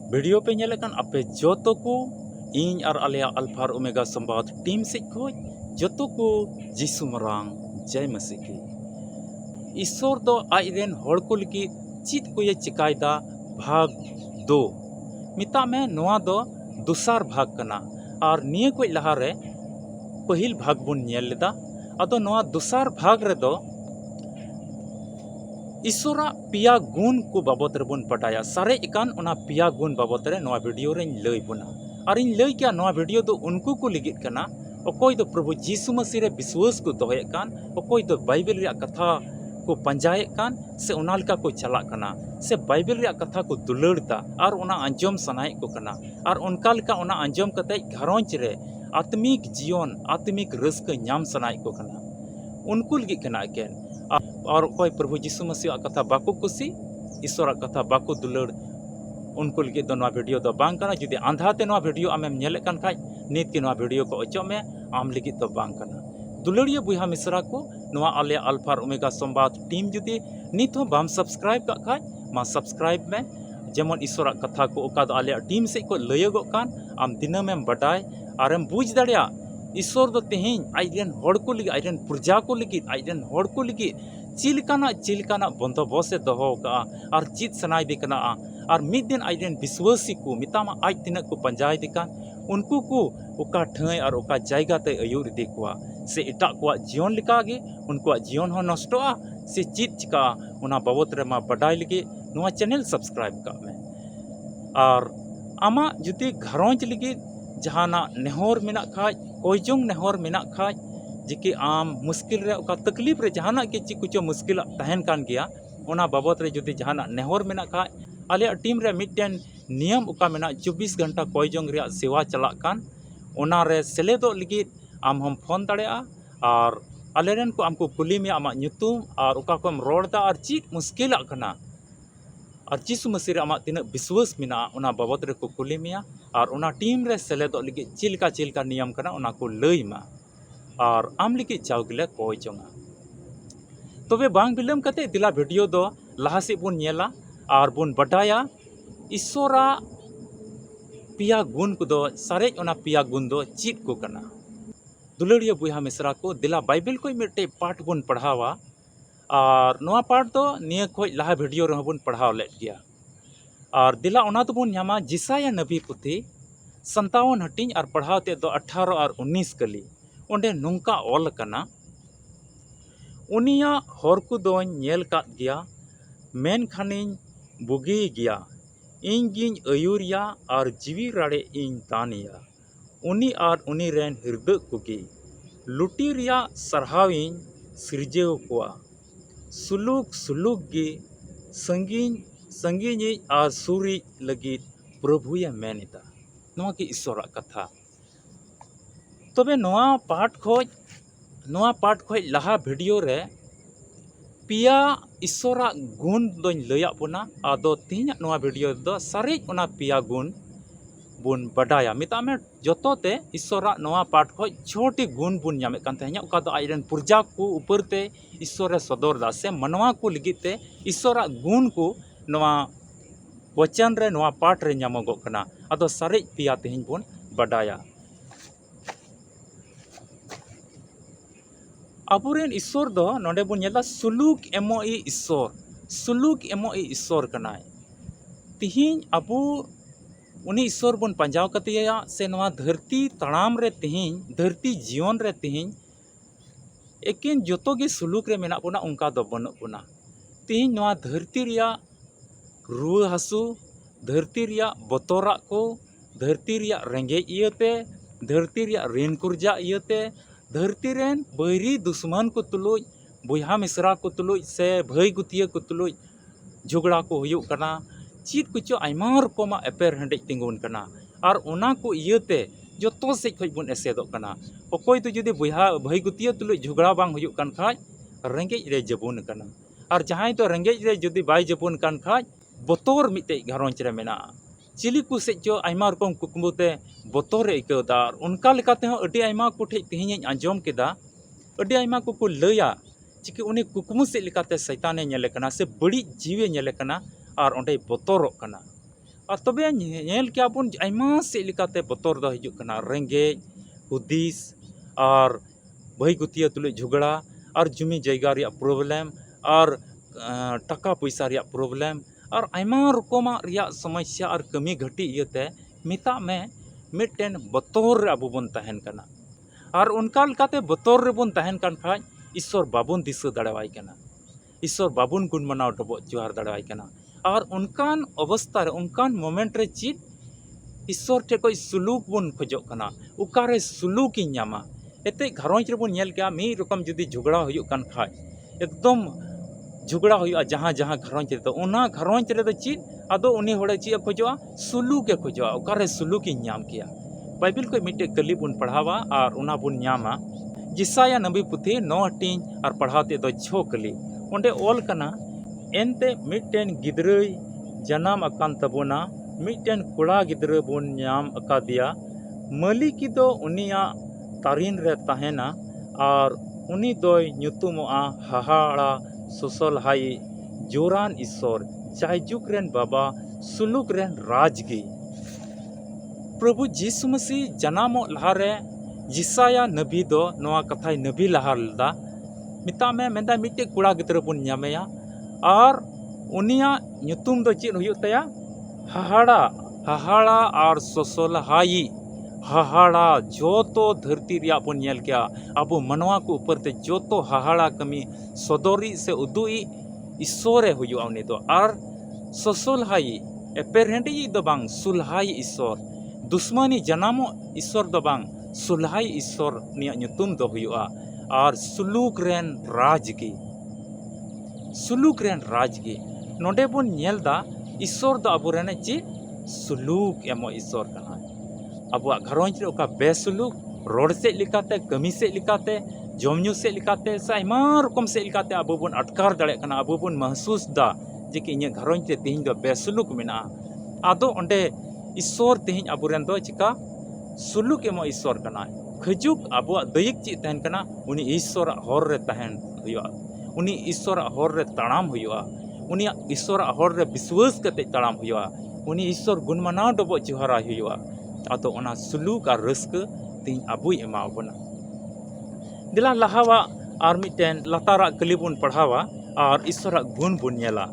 Video पे नेलेकान आपे जोतो को इन और आलिया अल्फा और ओमेगा संवाद टीम से खोज जोतो को जिसु मरांग जय मसीह की ईश्वर दो आइरेन होड़ को लगी चित को ये चिकायदा भाग 2 मिता में नोआ दो दुसार भाग कना और निये को लहारे पहिल भाग बुन नेल लेदा अदो नोआ दुसार भाग रे दो ईश्वरा पिया गुण को बाबत रेबन पटाया सारे इकान उना पिया गुण बाबत रे नोआ वीडियो रे लई बुना और इन लई क्या नोआ वीडियो दो उनको को लिगित कना अकोय दो प्रभु यीशु मसीह रे विश्वास को दोहे कान अकोय दो बाइबल रे कथा को पंजाए कान से उनालका को चला कना से बाइबल रे कथा को दुलड़ता और उना अंजम सनाय को कना और उनकालका उना अंजम कते घरोंच रे आत्मिक जीवन आत्मिक रस्क नाम सनाय को कना उनको लिगित कना के और कोई प्रभु यीशु मसीह कथा बाको कुसी ईश्वर कथा बाको दुलड़ उनको लगे दो नवा वीडियो दो बांग कना जुदी आंधाते नवा वीडियो आमेम नेले कान खाय नीत के नवा वीडियो को अचो में आम लगे तो बांग कना दुलड़िया बुहा मिश्रा को नवा आले अल्फा और ओमेगा संवाद टीम जुदी नीत हो बाम सब्सक्राइब का खाय मा सब्सक्राइब में जेमन ईश्वर कथा को ओका दो आले टीम से को लयगो कान आम दिनम में बडाय आरम बुझ दड़िया ईश्वर दो तेहिं आइरेन होड़ को लगी आइरेन प्रजा को लगी आइरेन होड़ को लगी चिलकाना बंदोबस्त दोहो का और चित सनाय दिकना और मिद दिन आइडेन विश्वासी को मितामा आज तिना को पंजाय दिकान उनको को ओका ठय और ओका जायगा ते अयुर दिकुआ से इटा को जीवन लिका गे उनको जीवन हो नष्टोआ से चित चिका उना बाबत रे मा बडाय लगे नोआ चैनल सब्सक्राइब का में और आमा जुदी घरोंज लगे जहाना नेहर मेना खाय कोयजोंग नेहर मेना खाय जिकी आम मुश्किल रे ओका तकलीफ रे जहाना के ची कुछ मुश्किल तहन कान गया ओना बाबत रे जुदी जहाना नेहर मेना खाय आले टीम रे मिटन नियम ओका मेना 24 घंटा कोयजोंग रे सेवा चला कान ओना रे सेलेदो लगी आम हम फोन दाड़ेआ और आलेरन को आमको कुली में आमा ᱧᱩᱛᱩᱢ और ओका को रोड़दा और चीज मुश्किल कना और यीशु मसीह रे आमा तिना विश्वास मिना ओना बाबत रे को कुली मिया और ओना टीम रे सेलेदो लगी चिलका नियम कना ओना को लई मा और आम लिखी जावगले कोई चोंगा तबे बांग बिलम कते दिला वीडियो दो लहा से बुन नेला और बुन बटाया ईश्वरा पिया गुण को दो सारे ओना पिया गुण दो चित को कना दुलड़िया बुहा मिश्रा को दिला बाइबल को मिटे पाठ बुन पढ़ावा और नोआ पाठ दो निया खोज लहा वीडियो रे बुन पढ़ाव लेट गया और दिला ओना तो बुन न्यामा जिसाया नबी पुथी 57 हटिंग और पढ़ाव ते दो 18 और 19 कली ओंडे नुंका ऑल कना उनिया हर को दोन नेल कात गया मेन खानिन बुगी गया इन गिन अयुरिया और जीवी राड़े इन तानिया उनी और उनी रेन हृदय कुगी लुटी रिया सरहाविन सिरजेव कोआ सुलूक गे संगीन और सूरी लगी प्रभुया मेनिता नोआ की ईश्वर कथा तबे नोआ पाठ खोज लहा वीडियो रे पिया ईश्वरा गुण दोन लया पुना आदो तीन नोआ वीडियो दो सारे ओना पिया गुण बुन बडाया मिता में जोतोते ईश्वरा नोआ पाठ खोज छोटी गुण बुन नामे कान तह냐 ओका दो आइरन पुरजा को ऊपर ते ईश्वर सदर दा से मनवा को लगिते ईश्वरा गुण को नोआ वचन रे नोआ पाठ रे नामगो कना आदो सारे पिया तेहिं बुन बडाया अबुरेन ईश्वर दो नोडे बुन नेला सुलूक एमोई ईश्वर कनाय तिहिं अबु उनी ईश्वर बुन पंजाव कतिया से नवा धरती तड़ाम रे तिहिं धरती जीवन रे तिहिं एकिन जोतो गे सुलूक रे मेना पुना उनका दो बन पुना तिहिं नवा धरती रिया रुआ हसु धरती रिया बतोरा को धरती रिया रेंगे इयते धरती रिया रेन कुरजा इयते धरती रेन बैरी दुश्मन को तुलुज बुहा मिश्रा को तुलुज से भई गुतिया को तुलुज झगड़ा को हुयुग कना चीत कुछ आयमा रकमा एपेर हेंडेज तिंगुन कना और ओना को इयते जोतो से खज बुन एसेदो कना अकोय तो जुदी बुहा भई गुतिया तुलुज झगड़ा बांग हुयुग कान खाज रेंगेज रे जबुन कना और जहां तो रेंगेज रे जुदी बाय जबुन कान खाज बतोर मिटे घरोंच रे मेना चिली को से जो आयमा रकम कुकमुते बतोर इकदा उनका लेकाते हो अडी आयमा को ठे तिहिं आंजम केदा अडी आयमा को लया चिकि उनी कुकमु से लेकाते शैताने नेले कना से बड़ी जीवे नेले कना और ओंडे बतोरक कना और तबे नेल क्या बन आयमा से लेकाते बतर दो हिजुग कना रेंगे हुदिस और भाई गुतिया तुले झगड़ा और जमी जायगा रिया प्रॉब्लम और टाका पैसा रिया प्रॉब्लम और आयमा रकम रिया समस्या और कमी घटी इयते मिता में मिटन बतर अबो बन तहन कना और उनका लेकाते बतर रे बन तहन कान खाय ईश्वर बाबुन दिशा दाड़ेवाय कना ईश्वर बाबुन गुण मनाव डबो जोहार दाड़ेवाय कना और उनकान अवस्था रे उनकान मोमेंट रे चीज ईश्वर ठे कोई सुलूक बन खोजो कना उकारे सुलूक इन नामा एते घरोंज रे बन नेल गया मी रकम जुदी झगड़ा हुयो कान खाय एकदम झगड़ा हुयो जहां जहां घरोंज रे तो ओना घरोंज रे तो चीज आदो उनी होड़े चीज खोजो सुलूक ए खोजो उकारे सुलूक इन नाम किया बाइबल को मिटे कली बन पढ़ावा और उना बन नामा जिसाया नबी पुथी 9 टिंग और पढ़ाते दो 6 कली ओंडे ऑल कना एनते मिटन गिद्रई जनाम अकान तबोना मिटन कुड़ा गिद्र बन नाम अकादिया मालिकी दो उनिया तारीन रे तहेना और उनी दोय ᱧᱩᱛᱩᱢᱚᱜᱼᱟ हाहाड़ा सोसल हाई जोरान ईश्वर जायजुक रेन बाबा सुलूक रेन राजगी प्रभु जीसु मसीह जनामो लहारे जिसाया नबी दो नवा कथाय नबी लहा लदा मिता में मेंदा मिटे कुड़ा गिद्र बन ᱧᱟᱢᱮᱭᱟ और उनिया ᱧᱩᱛᱩᱢ दो चेद हुयो तया हाहाड़ा हाहाड़ा और सोसल हाई हाहाड़ा जो तो धरती रिया बन नेल क्या अब मनवा को ऊपर ते जो तो हाहाड़ा कमी सदोरी से उदुई ईश्वरे हुयो उनी दो और सोसल हाई एपेरेंडी दो बांग सुलहाई ईश्वर दुश्मनी जनामो ईश्वर दो बांग सुलहाई ईश्वर निया ᱧᱩᱛᱩᱢ दो हुयो और सुलूक रेन राजगी सुलूक रेन राजगी नोडे बन नेलदा ईश्वर दो अबुरेने ची सुलूक एमो ईश्वर कना अब घरोंज रे ओका बेसुलूक रोड से लिकाते कमी से लिकाते जमन्यू से लिकाते से आयमा रकम से लिकाते अब बन अटकार दाड़े कना अब बन महसूस दा जे कि इnya घरोंज रे तिहिं दो बेसुलूक मेना आदो ओंडे ईश्वर तिहिं अबुरेन दो चिका सुलूक एमो ईश्वर कना खजुक अब दयिक ची तहन कना उनी ईश्वर हर रे तहन हुयो उनी ईश्वर हर रे ताड़ाम हुयो उनी ईश्वर हर रे विश्वास कते ताड़ाम हुयो उनी ईश्वर गुणमना डबो जोहारा हुयो आतो ओना सुलूक और रस्क तीन अबुई एमाव बना दिला लहावा और मिटेन लतारा कलिबुन पढ़ावा और ईश्वर गुण बुन नेला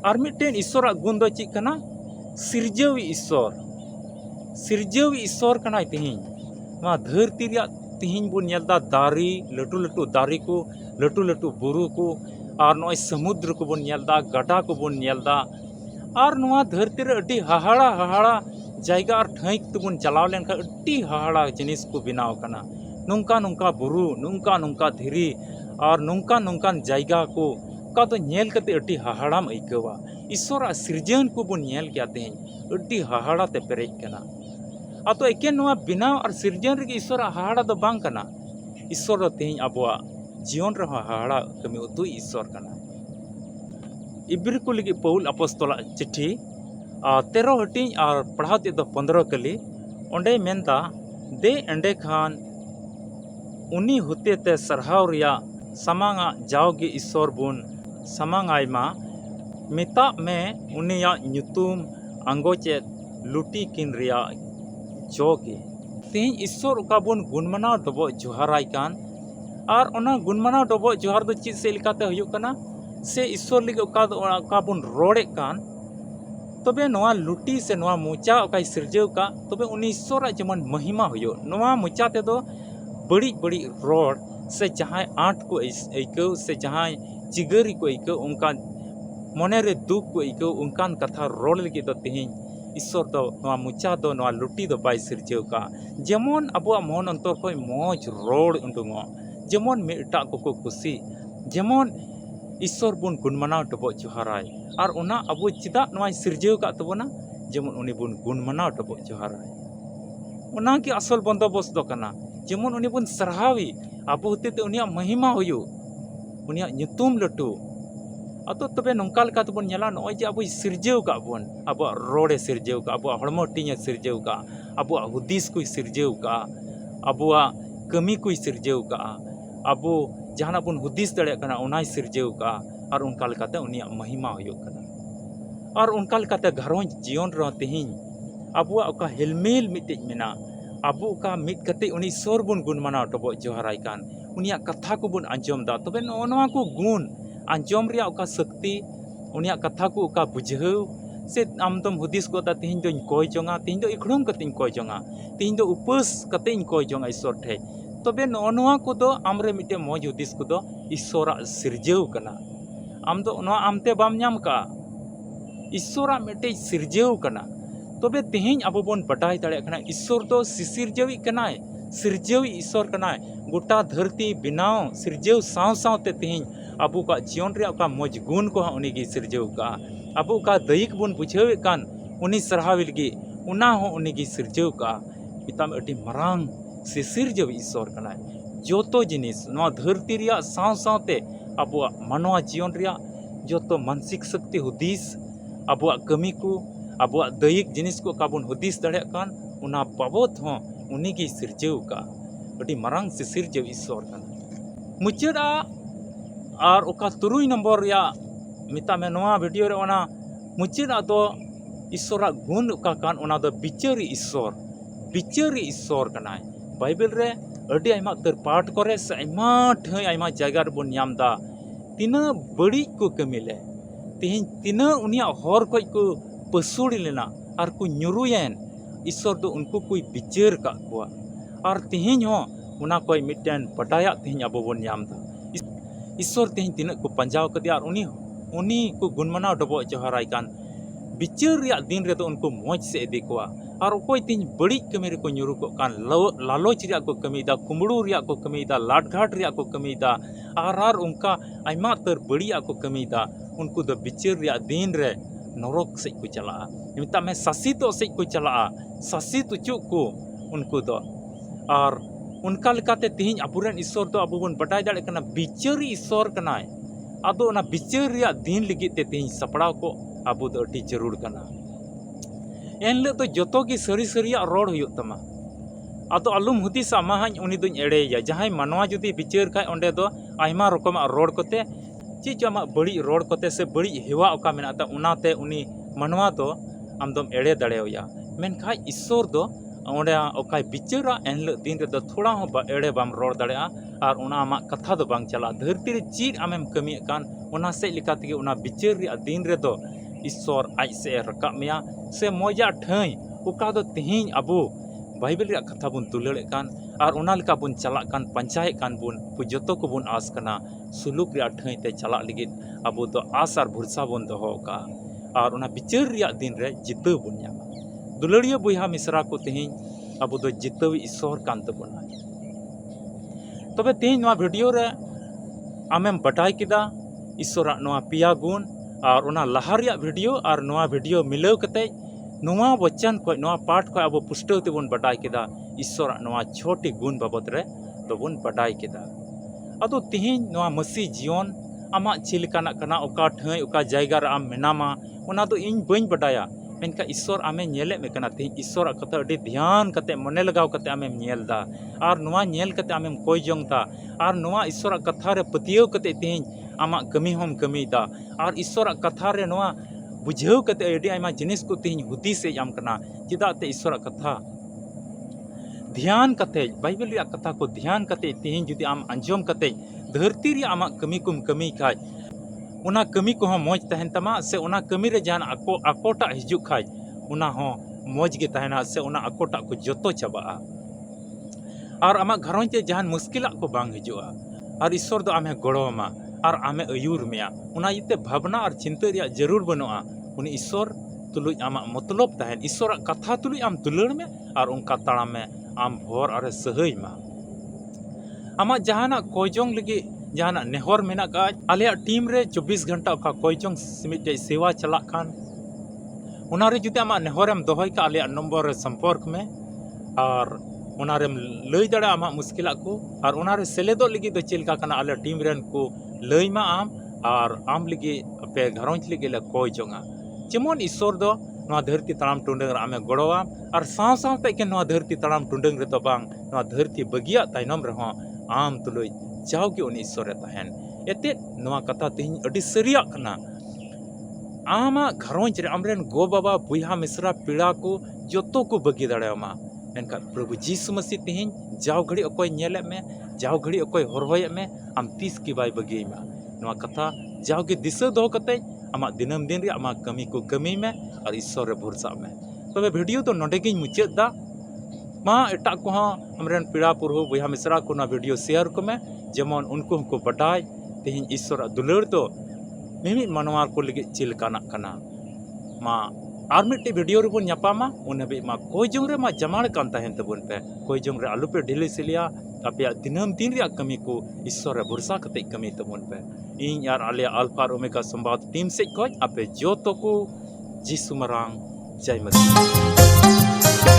और मिटेन ईश्वर गुण दो चिक कना सिरजवी ईश्वर कना तिहिं मा धरती रिया तिहिं बुन नेलदा दारी लटू लटू दारी को लटू लटू बुरु को और नय समुद्र को बुन नेलदा गडा को बुन नेलदा और नवा धरती रे अडी हाहाड़ा जायगा और ठैक तबुन चलाव लेनखा अड्डी हाहाड़ा जिनिस को बनाव कना नुंका नुंका बुरु नुंका नुंका धीरी और नुंका नुंकान जायगा को का तो नेल कते अड्डी हाहाड़ाम आइकवा ईश्वर सृजन को बुन नेल क्या तें अड्डी हाहाड़ा ते पेरेज कना आतो एकेन नवा बनाव और सृजन रे ईश्वर हाहाड़ा दो बांग कना ईश्वर दो तें अबवा जीवन रे हाहाड़ा कमी उदु ईश्वर कना इब्री को लगी पौल अपस्तोला चिट्ठी 13 हटिंग और पढ़ाते तो 15 कली ओंडे मेनदा दे एंडे खान उनी होते ते सरहाव रिया समांगा जाओगे ईश्वर बुन समांगायमा मिता में उनिया ᱧᱩᱛᱩᱢ अंगोचे लुटी किन रिया जोगे तें ईश्वर का बुन गुणमना डबो जोहाराय कान और ओना गुणमना डबो जोहार दो चीज से लिकाते हुयो कना से ईश्वर लिगे का बुन रोड़े कान तबे नवा लुटी से नवा मुचा ओकाय सिरजेव का तबे उनी ईश्वर जेमन महिमा हुयो नवा मुचा ते दो बड़ी बड़ी रोड से जहां आठ को ऐकव से जहां चिगरी को ऐकव उनका मने रे दुख को ऐकव उनकान कथा रोड लगी दो तिहिं ईश्वर दो नवा मुचा दो नवा लुटी दो बाय सिरजेव का जेमन अबुआ मन अंतर को मौज रोड उंडुंगो जेमन मेटा को खुशी जेमन ईश्वर बुन गुणमना डबो जोहाराय और उना अबु चिदा नवा सिरजेव का तबना जेमन उनी बुन गुणमना डबो जोहाराय उना की असल बंदोबस्त दो कना जेमन उनी बुन सरहावी अबु होते ते उनिया महिमा हुयो उनिया ᱧᱩᱛᱩᱢ लटू अतो तबे नोंका लेका तबन नेला नय जे अबु सिरजेव का बन अबु रोडे सिरजेव का अबु हड़मो टिंगे सिरजेव का अबु हुदिस को सिरजेव का अबु कमी को सिरजेव का अबु जहाना बुन हुदिस दड़े कना उनाय सिरजेव का और उनका लेकाते उनिया महिमा हुयो कना और उनका लेकाते घरोंज जीवन रो तेहिन अबुआ ओका हेलमेल मिटेज मेना अबु का मिट कते उनी ईश्वर बुन गुण मानाव टबो जोहाराय कान उनिया कथा को बुन आंजम दा तबे नोआ को गुण आंजम रिया ओका शक्ति उनिया कथा को ओका बुझाव से आमदम हुदिस को ता तेहिन दोइन कोय जोंगा तेहिन दो इखड़म कतेइन कोय जोंगा तेहिन दो उपास कतेइन कोय जोंगा ईश्वर ठे तबे नोआ को दो आमरे मिटे मौज हुदिस को दो ईश्वरा सिरजेव कना आम दो नोआ आमते बाम ᱧᱟᱢ का ईश्वरा मिटे सिरजेव कना तबे तेहिन अबो बोन बटाय दाड़े कना ईश्वर दो सिरजेवी कनाय सिरजेवी ईश्वर कनाय गोटा धरती बिनाव सिरजेव साव सावते तेहिन अबो का जीवन रे का मौज गुण को उनी गी सिरजेव का अबो का दैक बोन बुझावे कान उनी सरहाविल गी उना हो उनी गी सिरजेव का पिताम अटी मरांग से सिरजेव ईश्वर कनाय जोतो जिनिस नवा धरती रिया साव सावते अबो मानवा जीवन रिया जोतो मानसिक शक्ति हुदिस अबो कमी को अबो दैक जिनिस को काबुन हुदिस दाड़े कान उना बाबत हो उनी गी सिरजेव का अटी मरांग से सिरजेव ईश्वर कना मुचादा और ओका 3 नंबर या मिता में नवा वीडियो रे ओना मुचादा दो ईश्वरा गुण ओका कान ओना दो बिचारी ईश्वर कनाय बाइबल रे अडी आइमा तर पाठ करे से आइमा ठई आइमा जायगा रे बोन ᱧᱟᱢ दा तिना बड़ी को कमिले तेहिन तिना उनिया हर कोई को पसुड़ी लेना और को ᱧᱩᱨᱩᱭᱮᱱ ईश्वर दो उनको कोई बिचार का कुआ और तेहिन हो उना कोई मिटन बटाया तेहिन अबो बोन ᱧᱟᱢ दा ईश्वर तेहिन तिना को पंजाव कदिया और उनी को गुणमनाव डबो जोहाराय कान बिचार रिया दिन रे तो उनको मौज से इदी कुआ और कोई तेहिन बड़ी कमी रे को ᱧᱩᱨᱩ को कान लालच रिया को कमीदा कुंबड़ू रिया को कमीदा लाटघाट रिया को कमीदा और उनका आइमा तर बड़िया को कमीदा उनको दो बिचार रिया दिन रे नरक से को चला मिता में शासित से को चला शासित चुक को उनको दो और उनका लेकाते तेहिन अबुरेन ईश्वर दो अबु बन बटाय दाड़े कना बिचार ईश्वर कनाय आदो ना बिचार रिया दिन लगी ते तेहिन सपड़ाव को अबु दो अति जरूर कना एनले तो जोतो की सरी सरिया रोड हुयो तमा आदो अलुम हुदिस आमाहाñ उनी दुñ एड़ेया जहां मानवा जुदी बिचार खाय ओंडे दो आयमा रकम रोड कोते चीज आमा बड़ी रोड कोते से बड़ी हेवा ओका मेनाता उनाते उनी मानवा दो आमदम एड़े दाड़ेया मेनखाय ईश्वर दो ओंडे ओका बिचारा एनले दिन रे दो थोड़ा हो एड़े बाम रोड दाड़ेया और उना आमा कथा दो बांग चला धरती रे चीज आमेम कमी कान उना से लिकाते उना बिचार रे दिन रे दो ईश्वर आज से रकाब मेया से मौजा ठई ओका दो तेहिन अबो बाइबल रे कथा बुन तुलड़े कान और उना लेका बुन चला कान पंचायत कान बुन जोतो को बुन आस कना सुलूक रे ठई ते चला लिगित अबो तो आस और भरोसा बुन दोहो का और उना बिचार रे दिन रे जितो बुन ᱧᱟᱢᱟ दुलड़िया बुहा मिश्रा को तेहिन अबो दो जितो ईश्वर कान तबुना तबे तेहिन नवा वीडियो रे आमेम बटाय किदा ईश्वरा नवा पिया गुण और उना लहा रिया वीडियो और नवा वीडियो मिलाव कते नवा वचन को नवा पाठ को अब पुष्टव तेबुन बटाय किदा ईश्वर नवा छोटी गुण बाबत रे तबुन बटाय किदा अदो तेहिन नवा मसी जीवन आमा चिलकाना कना ओका ठई ओका जायगा रे आम मेनामा उना दो इन बइन बटाया मेनका ईश्वर आमे नेले में कना तेहिन ईश्वर कथा अडी ध्यान कते मने लगाव कते आमेम नेलदा और नवा नेल कते आमेम कोय जोंगता और नवा ईश्वर कथा रे पतियो कते तेहिन आमा कमी हम कमीदा और ईश्वर कथा रे नवा बुझाव कते अडी आयमा जिनिस को तेहिन हुदिस ए आम कना चिदा ते ईश्वर कथा ध्यान कते बाइबल रे कथा को ध्यान कते तेहिन जुदी आम अंजम कते धरती रे आमा कमी कुम कमी खाय उना कमी को मौज तहन तमा से उना कमी रे जान अकोटा हिजुक खाय उना हो मौज गे तहना से उना अकोटा को जोतो चबा और आमा घरों ते जहान मुश्किला को बांग हिजुआ और ईश्वर दो आमे गड़ोमा और आमे अयूर मेया उना इते भावना और चिंता रिया जरूर बनोआ उनी ईश्वर तुलुई आमा मतलब तहन ईश्वर कथा तुलुई आम दुलड़ में और उनका ताड़ाम में आम भोर और सहई मा आमा जहाना कोयजोंग लगी जहाना नेहर मेना का आलिया टीम रे 24 घंटा का कोयजोंग मिटे सेवा चला खान उनारे जुदे आमा नेहरम दोहय का आलिया नंबर रे संपर्क में और उनारे लई दड़ा आमा मुश्किला को और उनारे सेलेदो लगी दो चिलका कना आलिया टीम रेन को लई मा आम और आम लगी पे घरोंच लगी ले कोयजोंगा जेमन ईश्वर दो नवा धरती तड़ाम टुंडंग रे आमे गड़ोआ और साव साव ते के नवा धरती तड़ाम टुंडंग रे तो बांग नवा धरती बगिया ताइनम रे हो आम तुलुई जाओगे उन ईश्वर तहन एते नवा कथा तेहिन अडी सरिया कना आमा घरोंज रे आमरेन गो बाबा बुहा मिश्रा पीड़ा को जोतो को बगी दाड़ेमा एनका प्रभु जीसु मसीह तिहिन जाव घड़ी अकोय नेले में जाव घड़ी अकोय हरहोय में आम तीस की बाय बगीमा नवा कथा जाव के दिशा दो कते आमा दिनम दिन रे आमा कमी को कमी में और ईश्वर रे भरोसा में तबे वीडियो तो नोडे गिन मुचाद दा मा एटा को हमरेन पीड़ा पुरहु बुहा मिश्रा को ना वीडियो शेयर को में जेमन उनको को बडाय तिहिन ईश्वर दुलर तो मिमी मनवार को लगे चिलकाना कना मा आर मिट्टी वीडियो रे बन न्यापामा उन हबी मा कोई जोंग रे मा जमाड़ कान ताहेन तबन पे कोई जोंग रे आलू पे ढिली सिलिया अपया दिनम दिन रे कमी को ईश्वर रे भरोसा कते कमी तबन पे इन यार आले अल्फा और ओमेगा संवाद टीम से कोई अपे जो तो को जीसु मरांग जय मसीह।